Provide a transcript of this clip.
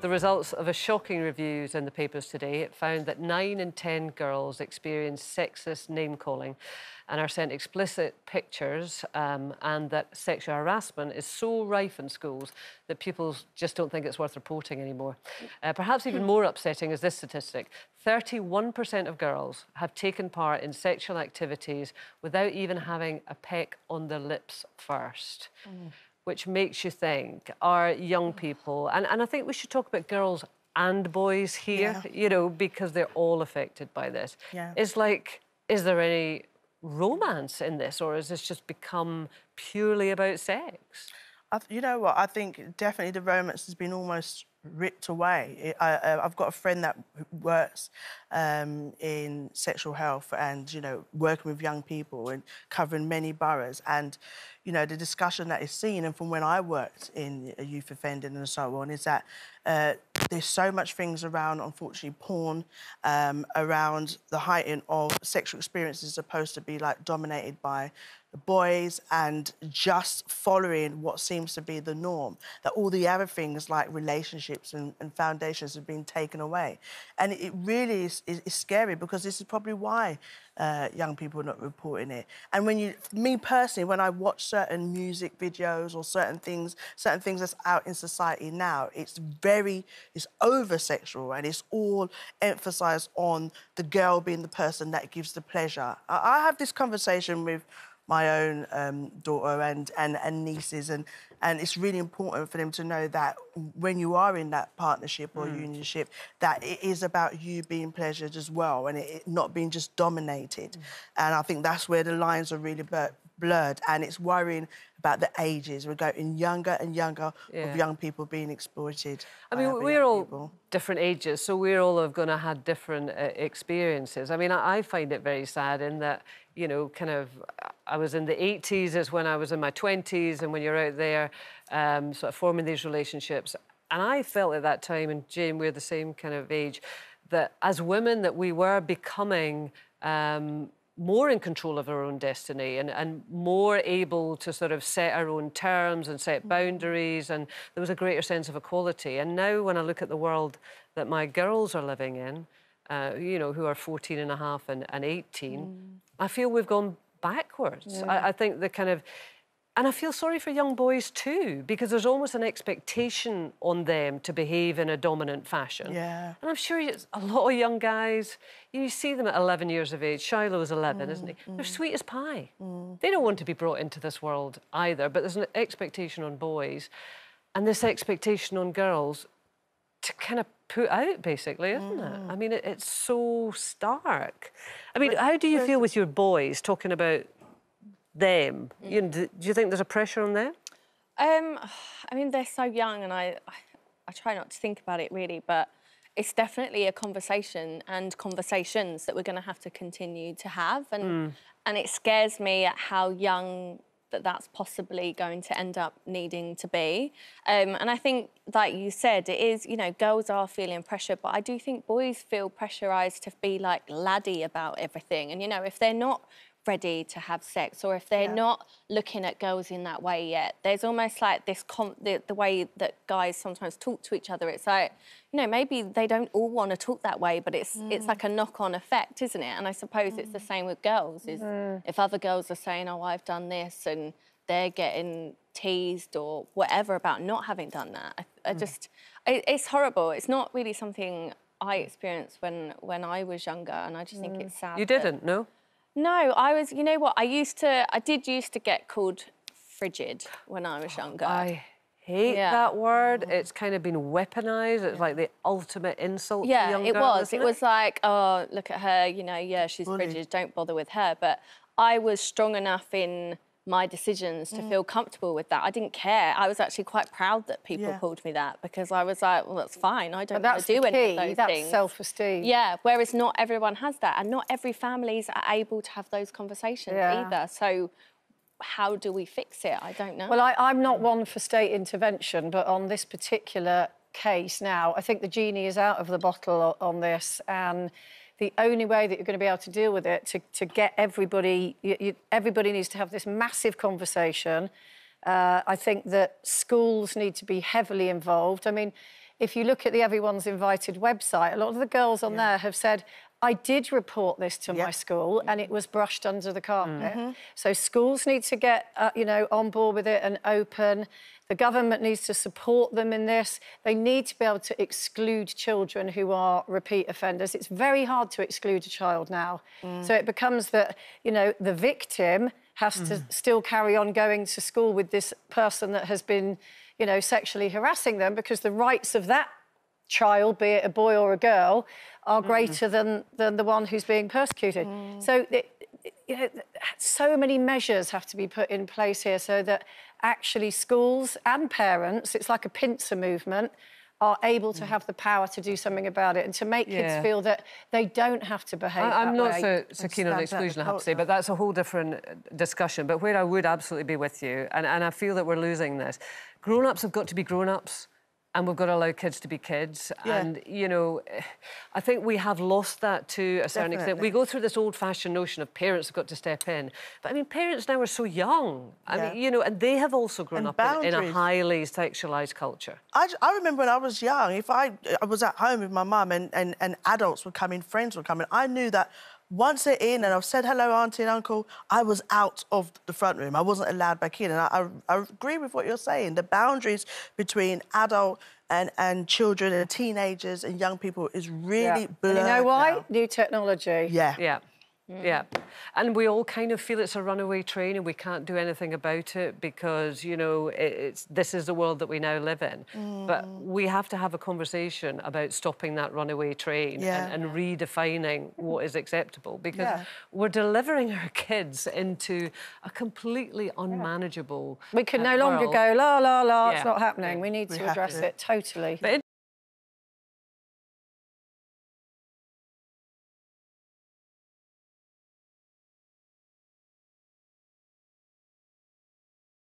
The results of a shocking review in the papers today. It found that 9 in 10 girls experience sexist name-calling and are sent explicit pictures, and that sexual harassment is so rife in schools that pupils just don't think it's worth reporting anymore. Perhaps even more upsetting is this statistic. 31% of girls have taken part in sexual activities without even having a peck on their lips first. Which makes you think, are young people... And I think we should talk about girls and boys here, you know, because they're all affected by this. It's like, is there any romance in this, or has this just become purely about sex? You know what, I think definitely the romance has been almost ripped away. I've got a friend that works in sexual health and, you know, working with young people and covering many boroughs. And, you know, the discussion that is seen, and from when I worked in youth offending and so on, is that there's so much things around, unfortunately, porn, around the heighting of sexual experiences supposed to be, like, dominated by the boys and just following what seems to be the norm, that all the other things like relationships and foundations have been taken away. And it really is scary, because this is probably why young people are not reporting it. And when me personally, when I watch certain music videos or certain things that's out in society now, it's over-sexual, and it's all emphasised on the girl being the person that gives the pleasure. I have this conversation with my own daughter and nieces, and it's really important for them to know that when you are in that partnership or unionship, that it is about you being pleasured as well, and it not being just dominated. And I think that's where the lines are really blurred, and it's worrying about the ages. We're getting younger and younger of young people being exploited. I mean, we're all different ages, so we're all going to have different experiences. I mean, I find it very sad in that, you know, kind of, I was in the 80s is when I was in my 20s, and when you're out there sort of forming these relationships. And I felt at that time, and Jane, we're the same kind of age, that as women that we were becoming more in control of our own destiny and more able to sort of set our own terms and set boundaries, and there was a greater sense of equality. And now when I look at the world that my girls are living in, you know, who are 14 and a half and 18, I feel we've gone backwards. I think the kind of... And I feel sorry for young boys too, because there's almost an expectation on them to behave in a dominant fashion. And I'm sure a lot of young guys, you see them at 11 years of age. Shiloh is 11, isn't he? They're sweet as pie. They don't want to be brought into this world either, but there's an expectation on boys and this expectation on girls to kind of put out, basically, isn't it? I mean, it's so stark. I mean, how do you feel with your boys, talking about them? You know, do you think there's a pressure on them? I mean, they're so young, and I try not to think about it, really, but it's definitely a conversation and conversations that we're going to have to continue to have, and it scares me at how young that's possibly going to end up needing to be. And I think, like you said, it is, you know, girls are feeling pressure, but I do think boys feel pressurised to be, like, laddie about everything. And, you know, if they're not ready to have sex, or if they're not looking at girls in that way yet, there's almost like this the way that guys sometimes talk to each other, it's like, you know, maybe they don't all want to talk that way, but it's like a knock-on effect, isn't it? And I suppose it's the same with girls, is if other girls are saying, oh, I've done this, and they're getting teased or whatever about not having done that, it's horrible. It's not really something I experienced when I was younger, and I just think it's sad. You didn't, no? No, I was... You know what? I did used to get called frigid when I was younger. I hate that word. It's kind of been weaponised. It's like the ultimate insult to young girls. It was. It was like, oh, look at her, you know, yeah, she's frigid, don't bother with her. But I was strong enough in my decisions to feel comfortable with that. I didn't care. I was actually quite proud that people called me that, because I was like, well, that's fine. I don't want to do any of those things. That's self-esteem. Yeah, whereas not everyone has that, and not every families are able to have those conversations either. So how do we fix it? I don't know. Well, I'm not one for state intervention, but on this particular case now, I think the genie is out of the bottle on this, and the only way that you're going to be able to deal with it, to get everybody... everybody needs to have this massive conversation. I think that schools need to be heavily involved. I mean, if you look at the Everyone's Invited website, a lot of the girls on there have said, I did report this to my school and it was brushed under the carpet. So schools need to get, you know, on board with it and open. The government needs to support them in this. They need to be able to exclude children who are repeat offenders. It's very hard to exclude a child now. So it becomes that, you know, the victim has to still carry on going to school with this person that has been, you know, sexually harassing them, because the rights of that child, be it a boy or a girl, are greater than the one who's being persecuted. So, you know, so many measures have to be put in place here so that actually schools and parents, it's like a pincer movement, are able to have the power to do something about it and to make kids feel that they don't have to behave I'm that not way. so keen on exclusion, I have to say, but that's a whole different discussion. But where I would absolutely be with you, and I feel that we're losing this, grown-ups have got to be grown-ups. And we've got to allow kids to be kids. And, you know, I think we have lost that to a certain extent. We go through this old-fashioned notion of parents have got to step in. But, I mean, parents now are so young. I mean, you know, and they have also grown up in a highly sexualised culture. I remember when I was young, if I was at home with my mum and adults would come in, friends would come in, I knew that once they're in and I've said hello, auntie and uncle, I was out of the front room. I wasn't allowed back in. And I agree with what you're saying. The boundaries between adult and children and teenagers and young people is really blurred. And you know why? Now. New technology. Yeah. And we all kind of feel it's a runaway train and we can't do anything about it because, you know, this is the world that we now live in. But we have to have a conversation about stopping that runaway train and redefining what is acceptable, because we're delivering our kids into a completely unmanageable We can no longer go, la, la, la, it's not happening. Yeah. We need to address it totally. But